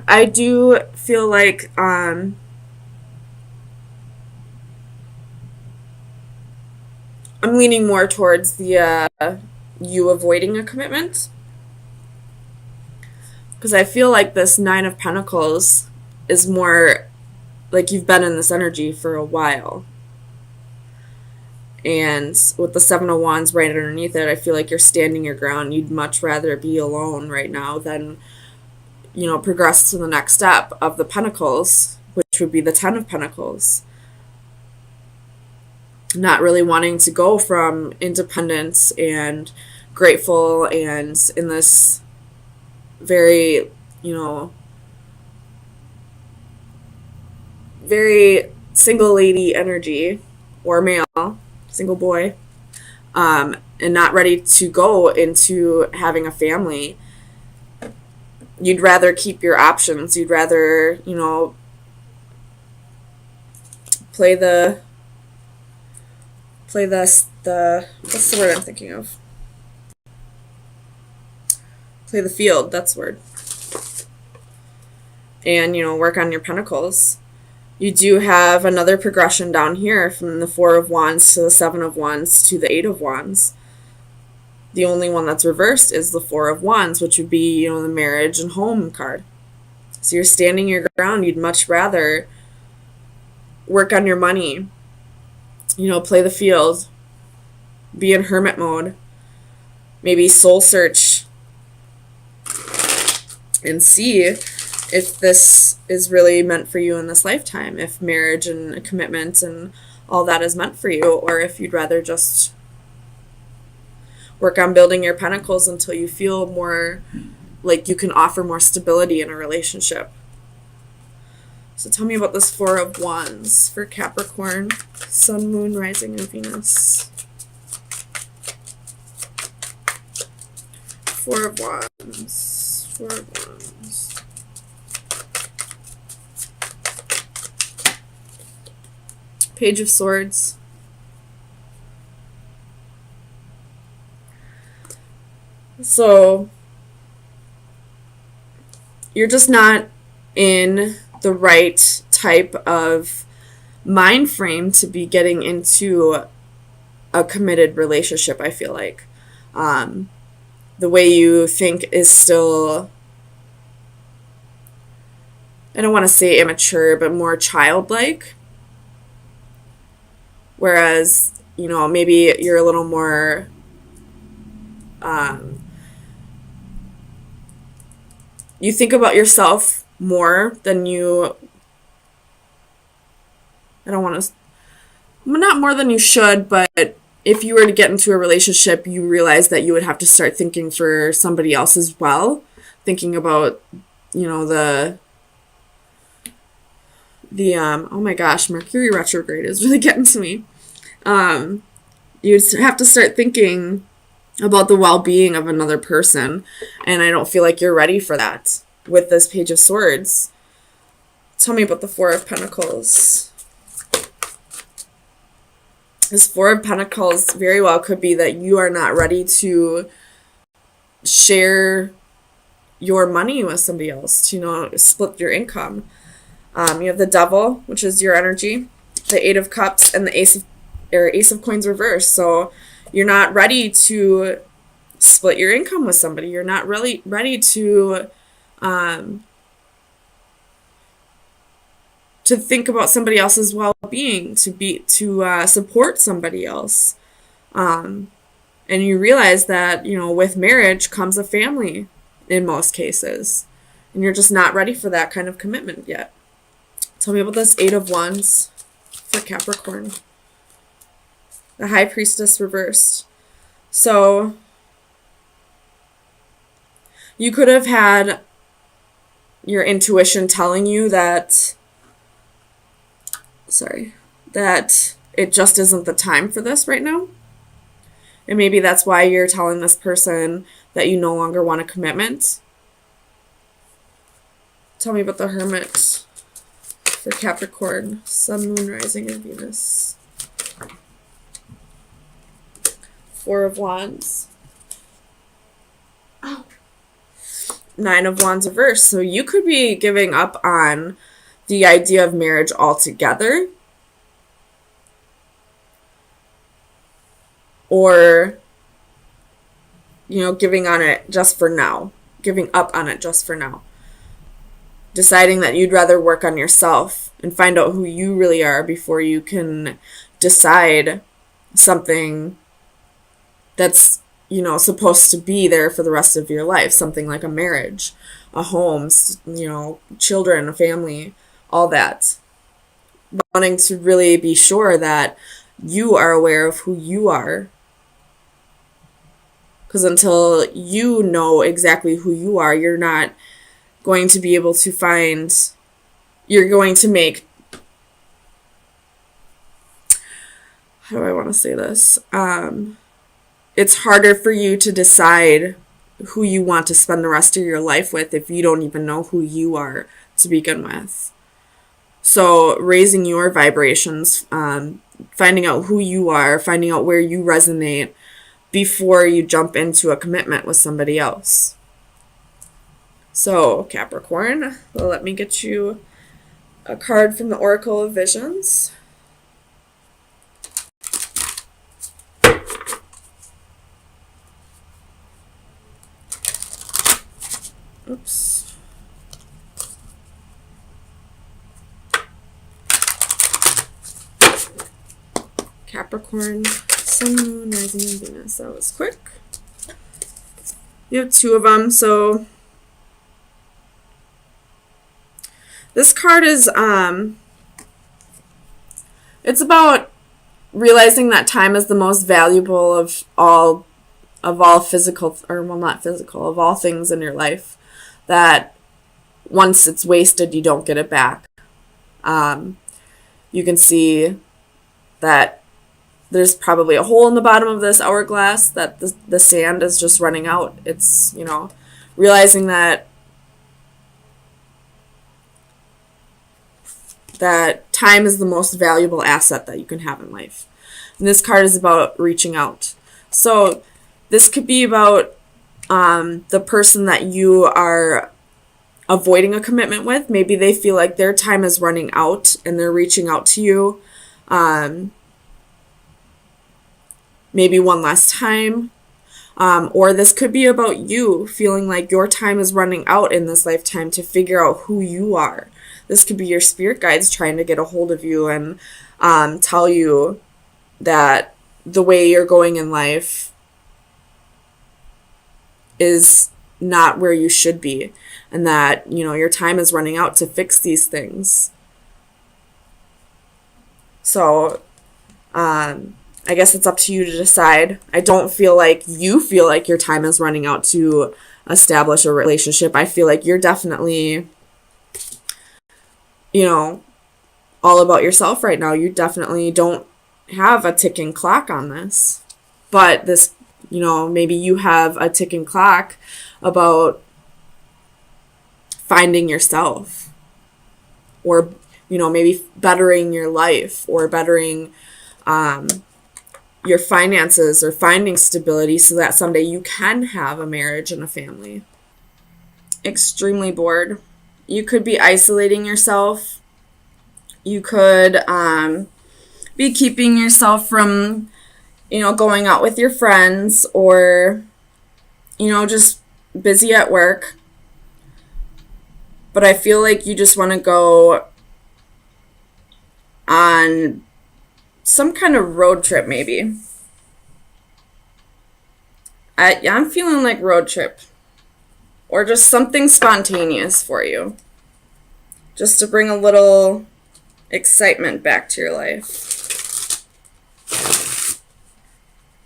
I do feel like I'm leaning more towards the you avoiding a commitment, because I feel like this Nine of Pentacles is more like you've been in this energy for a while. And with the Seven of Wands right underneath it, I feel like you're standing your ground. You'd much rather be alone right now than, progress to the next step of the Pentacles, which would be the Ten of Pentacles. Not really wanting to go from independence and grateful and in this very, very single lady energy, or male, single boy, and not ready to go into having a family. You'd rather keep your options. You'd rather, play the the what's the word I'm thinking of? Play the field, that's the word. And, work on your pentacles. You do have another progression down here from the Four of Wands to the Seven of Wands to the Eight of Wands. The only one that's reversed is the Four of Wands, which would be, the marriage and home card. So you're standing your ground. You'd much rather work on your money, play the field, be in hermit mode, maybe soul search and see if this is really meant for you in this lifetime, if marriage and commitment and all that is meant for you, or if you'd rather just work on building your pentacles until you feel more like you can offer more stability in a relationship. So tell me about this Four of Wands for Capricorn, Sun, Moon, Rising, and Venus. Four of Wands. Four of Wands. Page of Swords. So you're just not in the right type of mind frame to be getting into a committed relationship, I feel like. The way you think is still, I don't want to say immature, but more childlike. Whereas, maybe you're a little more you think about yourself more than you, I don't want to, not more than you should, but if you were to get into a relationship, you realize that you would have to start thinking for somebody else as well. Thinking about, the oh my gosh, Mercury retrograde is really getting to me. You have to start thinking about the well-being of another person, and I don't feel like you're ready for that with this Page of Swords. Tell me about the Four of Pentacles. This Four of Pentacles very well could be that you are not ready to share your money with somebody else, to, split your income. You have the Devil, which is your energy, the Eight of Cups, and the Ace of Coins reversed. So you're not ready to split your income with somebody. You're not really ready to think about somebody else's well-being, to support somebody else. And you realize that, with marriage comes a family in most cases. And you're just not ready for that kind of commitment yet. Tell me about this Eight of Wands for Capricorn. The High Priestess reversed. So you could have had your intuition telling you that it just isn't the time for this right now. And maybe that's why you're telling this person that you no longer want a commitment. Tell me about the Hermit for Capricorn, Sun, Moon, Rising, and Venus. Four of Wands. Oh. Nine of Wands reversed. So you could be giving up on the idea of marriage altogether, or, giving on it just for now, giving up on it just for now, deciding that you'd rather work on yourself and find out who you really are before you can decide something that's, supposed to be there for the rest of your life, something like a marriage, a home, children, a family, all that. Wanting to really be sure that you are aware of who you are. Because until you know exactly who you are, you're not going to be able to you're going to make, how do I want to say this? It's harder for you to decide who you want to spend the rest of your life with if you don't even know who you are to begin with. So raising your vibrations, finding out who you are, finding out where you resonate before you jump into a commitment with somebody else. So Capricorn, let me get you a card from the Oracle of Visions. Oops. Capricorn, Sun, Moon, Rising, and Venus. That was quick. You have two of them. So this card is, it's about realizing that time is the most valuable of all physical, or well, not physical, of all things in your life. That once it's wasted, you don't get it back. You can see that there's probably a hole in the bottom of this hourglass, that the sand is just running out. It's, realizing that time is the most valuable asset that you can have in life. And this card is about reaching out. So this could be about the person that you are avoiding a commitment with. Maybe they feel like their time is running out and they're reaching out to you. Maybe one last time. Or this could be about you feeling like your time is running out in this lifetime to figure out who you are. This could be your spirit guides trying to get a hold of you and tell you that the way you're going in life is not where you should be, and that, your time is running out to fix these things. So, I guess it's up to you to decide. I don't feel like you feel like your time is running out to establish a relationship. I feel like you're definitely, all about yourself right now. You definitely don't have a ticking clock on this. But this, maybe you have a ticking clock about finding yourself, or, maybe bettering your life, or bettering your finances, or finding stability so that someday you can have a marriage and a family. Extremely bored. You could be isolating yourself. You could be keeping yourself from, going out with your friends, or, just busy at work. But I feel like you just want to go on some kind of road trip, maybe. I'm feeling like road trip. Or just something spontaneous for you. Just to bring a little excitement back to your life.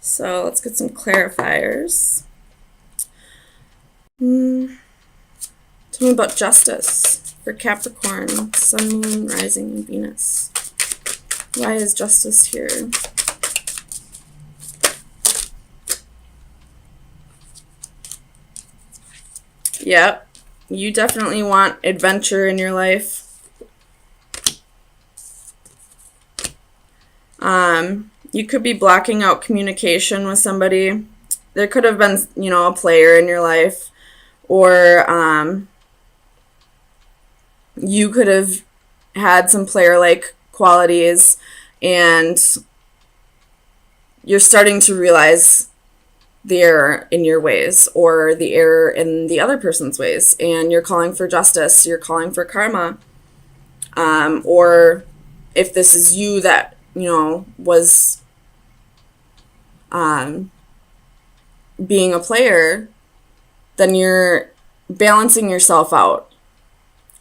So let's get some clarifiers. Tell me about justice for Capricorn, Sun, Moon, Rising, and Venus. Why is justice here? Yep, you definitely want adventure in your life. You could be blocking out communication with somebody. There could have been, a player in your life, or you could have had some player-like qualities, and you're starting to realize the error in your ways or the error in the other person's ways, and you're calling for justice, you're calling for karma. Or if this is you that, was being a player, then you're balancing yourself out.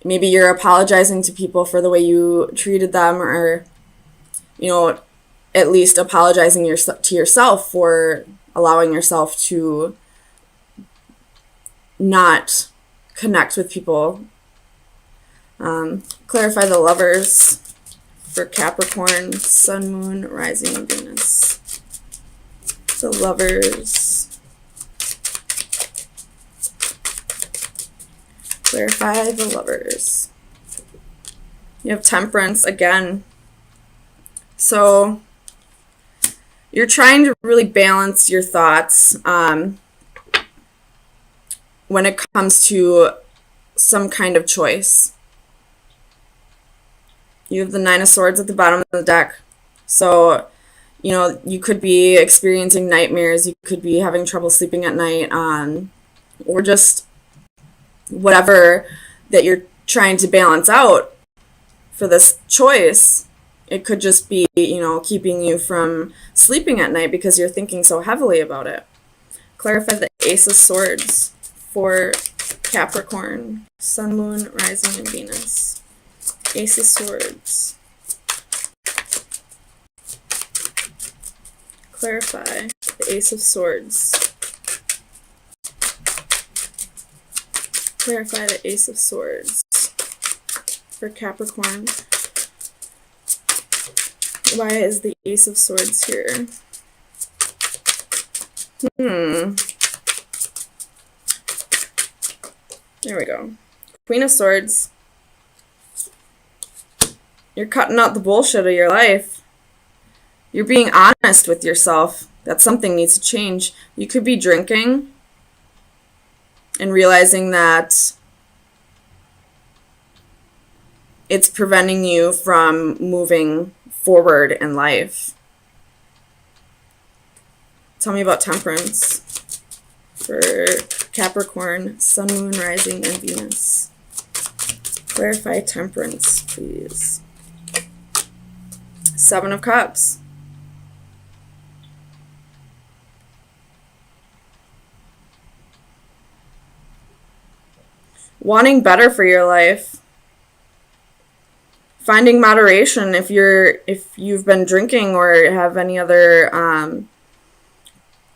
Maybe you're apologizing to people for the way you treated them, or, at least apologizing to yourself for allowing yourself to not connect with people. Clarify the Lovers for Capricorn, Sun, Moon, Rising, and Venus. The Lovers. Clarify the Lovers. You have Temperance again. So you're trying to really balance your thoughts when it comes to some kind of choice. You have the Nine of Swords at the bottom of the deck. So, you could be experiencing nightmares. You could be having trouble sleeping at night, or just whatever that you're trying to balance out for this choice. It could just be, keeping you from sleeping at night because you're thinking so heavily about it. Clarify the Ace of Swords for Capricorn, Sun, Moon, Rising, and Venus. Ace of Swords. Clarify the Ace of Swords. Clarify the Ace of Swords for Capricorn. Why is the Ace of Swords here? There we go. Queen of Swords. You're cutting out the bullshit of your life. You're being honest with yourself that something needs to change. You could be drinking and realizing that it's preventing you from moving forward in life. Tell me about Temperance for Capricorn, Sun, Moon, Rising, and Venus. Clarify Temperance, please. Seven of Cups. Wanting better for your life. Finding moderation if you've been drinking or have any other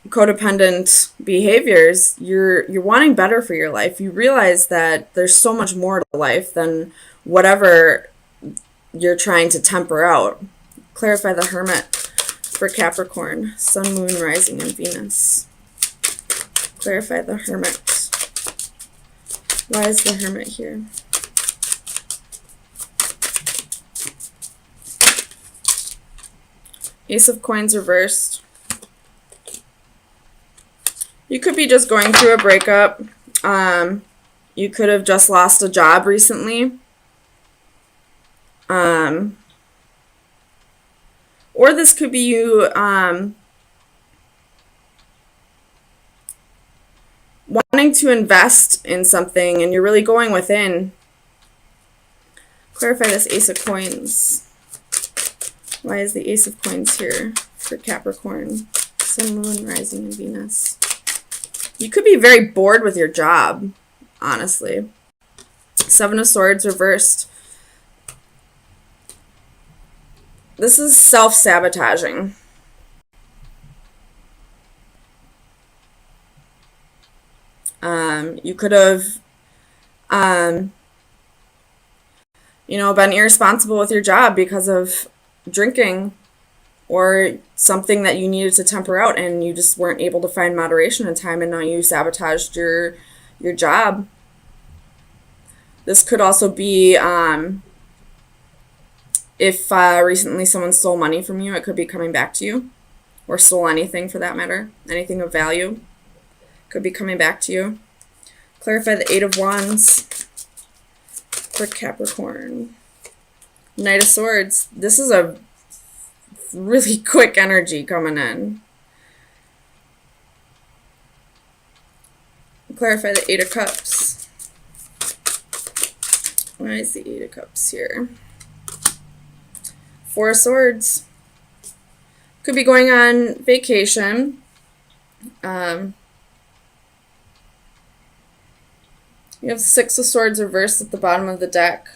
codependent behaviors. You're wanting better for your life. You realize that there's so much more to life than whatever you're trying to temper out. Clarify the Hermit for Capricorn, Sun, Moon, Rising, and Venus. Clarify the Hermit. Why is the Hermit here? Ace of Coins reversed. You could be just going through a breakup. You could have just lost a job recently. Or this could be you wanting to invest in something and you're really going within. Clarify this Ace of Coins. Why is the Ace of Coins here for Capricorn, Sun, Moon, Rising, and Venus? You could be very bored with your job, honestly. Seven of Swords reversed. This is self-sabotaging. You could have, been irresponsible with your job because of drinking or something that you needed to temper out and you just weren't able to find moderation in time, and now you sabotaged your job. This could also be if recently someone stole money from you, it could be coming back to you, or stole anything for that matter. Anything of value could be coming back to you. Clarify the Eight of Wands for Capricorn. Knight of Swords. This is a really quick energy coming in. Clarify the Eight of Cups. Why is the Eight of Cups here? Four of Swords. Could be going on vacation. You have Six of Swords reversed at the bottom of the deck.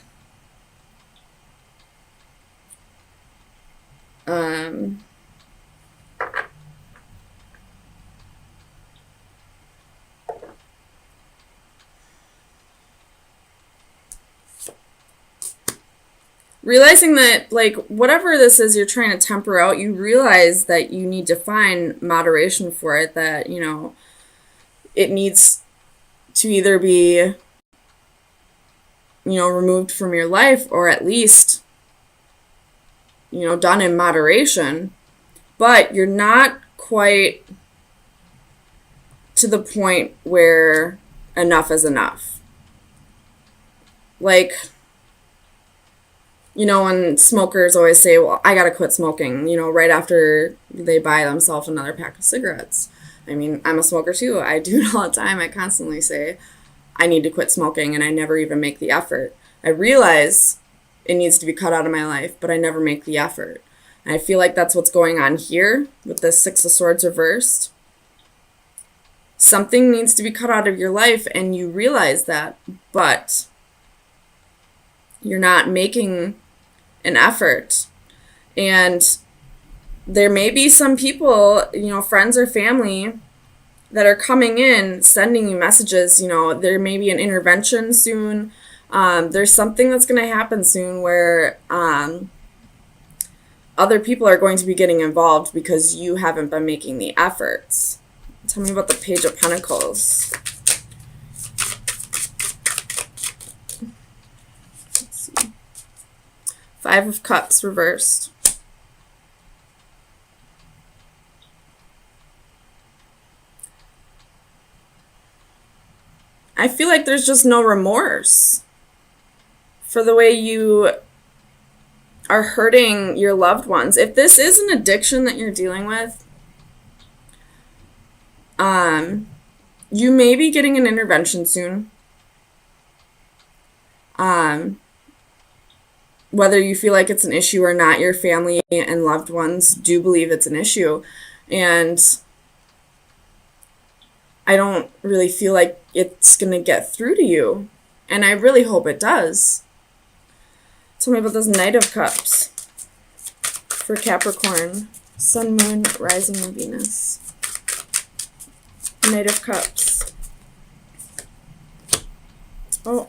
Realizing that, like, whatever this is you're trying to temper out, you realize that you need to find moderation for it, that, you know, it needs to either be, you know, removed from your life, or at least, you know, done in moderation. But you're not quite to the point where enough is enough. Like, you know, when smokers always say, well, I gotta quit smoking, you know, right after they buy themselves another pack of cigarettes. I mean, I'm a smoker too. I do it all the time. I constantly say, I need to quit smoking, and I never even make the effort. I realize it needs to be cut out of my life, but I never make the effort. And I feel like that's what's going on here with the Six of Swords reversed. Something needs to be cut out of your life, and you realize that, but you're not making an effort. And there may be some people, you know, friends or family, that are coming in, sending you messages. You know, there may be an intervention soon. There's something that's going to happen soon where other people are going to be getting involved because you haven't been making the efforts. Tell me about the Page of Pentacles. Five of Cups reversed. I feel like there's just no remorse for the way you are hurting your loved ones. If this is an addiction that you're dealing with, you may be getting an intervention soon. Whether you feel like it's an issue or not, your family and loved ones do believe it's an issue. And I don't really feel like it's going to get through to you. And I really hope it does. Tell me about this Knight of Cups for Capricorn. Sun, Moon, Rising, and Venus. Knight of Cups. Oh,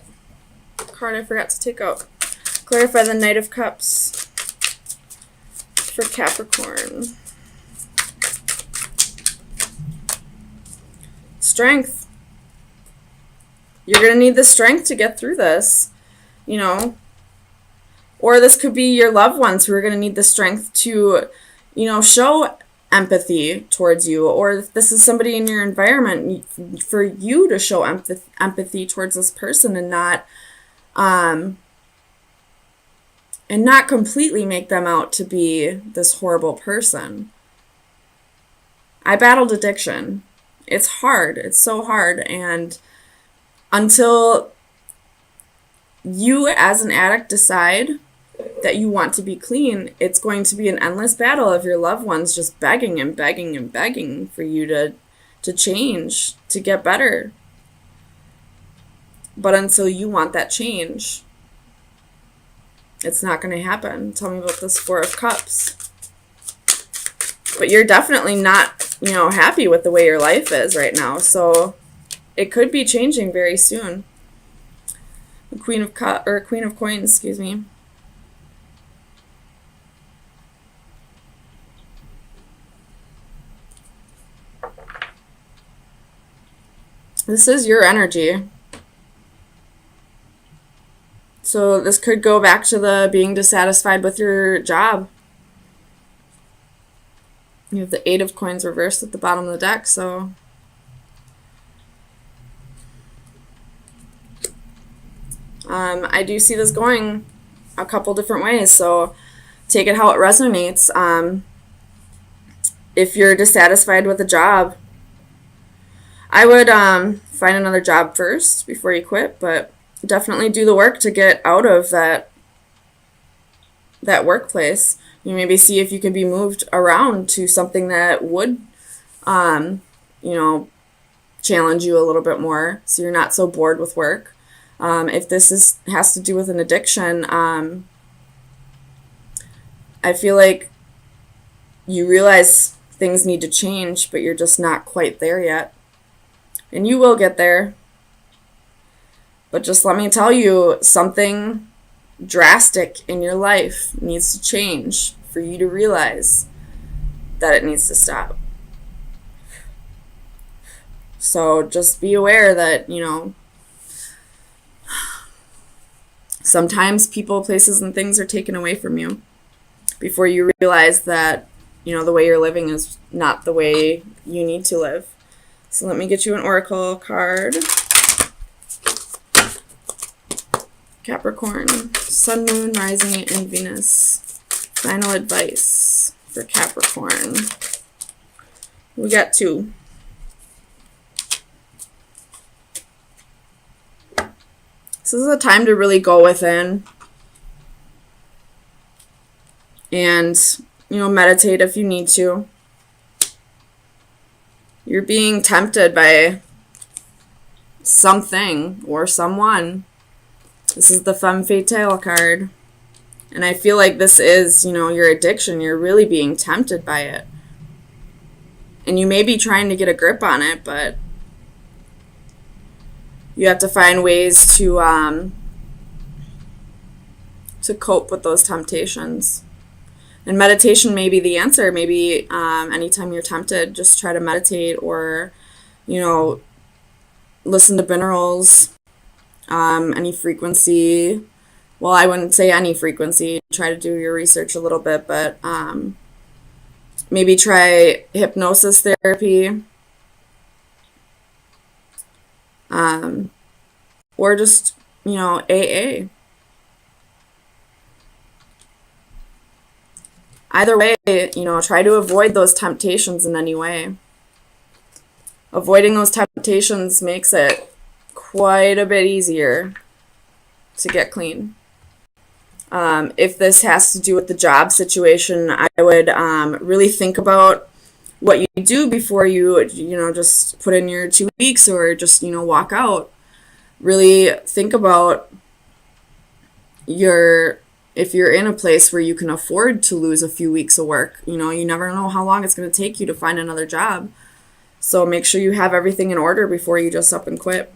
card I forgot to take out. Clarify the Knight of Cups for Capricorn. Strength. You're going to need the strength to get through this, you know. Or this could be your loved ones who are going to need the strength to, you know, show empathy towards you. Or if this is somebody in your environment, for you to show empathy towards this person and not completely make them out to be this horrible person. I battled addiction. It's hard. It's so hard. And until you as an addict decide that you want to be clean, it's going to be an endless battle of your loved ones just begging and begging and begging for you to change, to get better. But until you want that change, it's not going to happen. Tell me about this Four of Cups. But you're definitely not, you know, happy with the way your life is right now. So it could be changing very soon. The Queen of Coins, excuse me. This is your energy. So this could go back to the being dissatisfied with your job. You have the Eight of Coins reversed at the bottom of the deck, so I do see this going a couple different ways, so take it how it resonates. If you're dissatisfied with a job, I would find another job first before you quit, but definitely do the work to get out of that workplace. You maybe see if you can be moved around to something that would, you know, challenge you a little bit more, so you're not so bored with work. If this has to do with an addiction, I feel like you realize things need to change, but you're just not quite there yet. And you will get there. But just let me tell you, something drastic in your life needs to change for you to realize that it needs to stop. So just be aware that, sometimes people, places, and things are taken away from you before you realize that, the way you're living is not the way you need to live. So let me get you an oracle card. Capricorn, Sun, Moon, Rising, and Venus. Final advice for Capricorn. We got 2. This is a time to really go within and, meditate if you need to. You're being tempted by something or someone. This is the Femme Fatale card. And I feel like this is, your addiction. You're really being tempted by it. And you may be trying to get a grip on it, but you have to find ways to cope with those temptations. And meditation may be the answer. Maybe anytime you're tempted, just try to meditate or, listen to binaurals, any frequency. Well, I wouldn't say any frequency. Try to do your research a little bit, but maybe try hypnosis therapy. Or just, AA. Either way, try to avoid those temptations in any way. Avoiding those temptations makes it quite a bit easier to get clean. If this has to do with the job situation, I would really think about what you do before you, just put in your 2 weeks or just, walk out. Really think about if you're in a place where you can afford to lose a few weeks of work. You never know how long it's going to take you to find another job. So make sure you have everything in order before you just up and quit.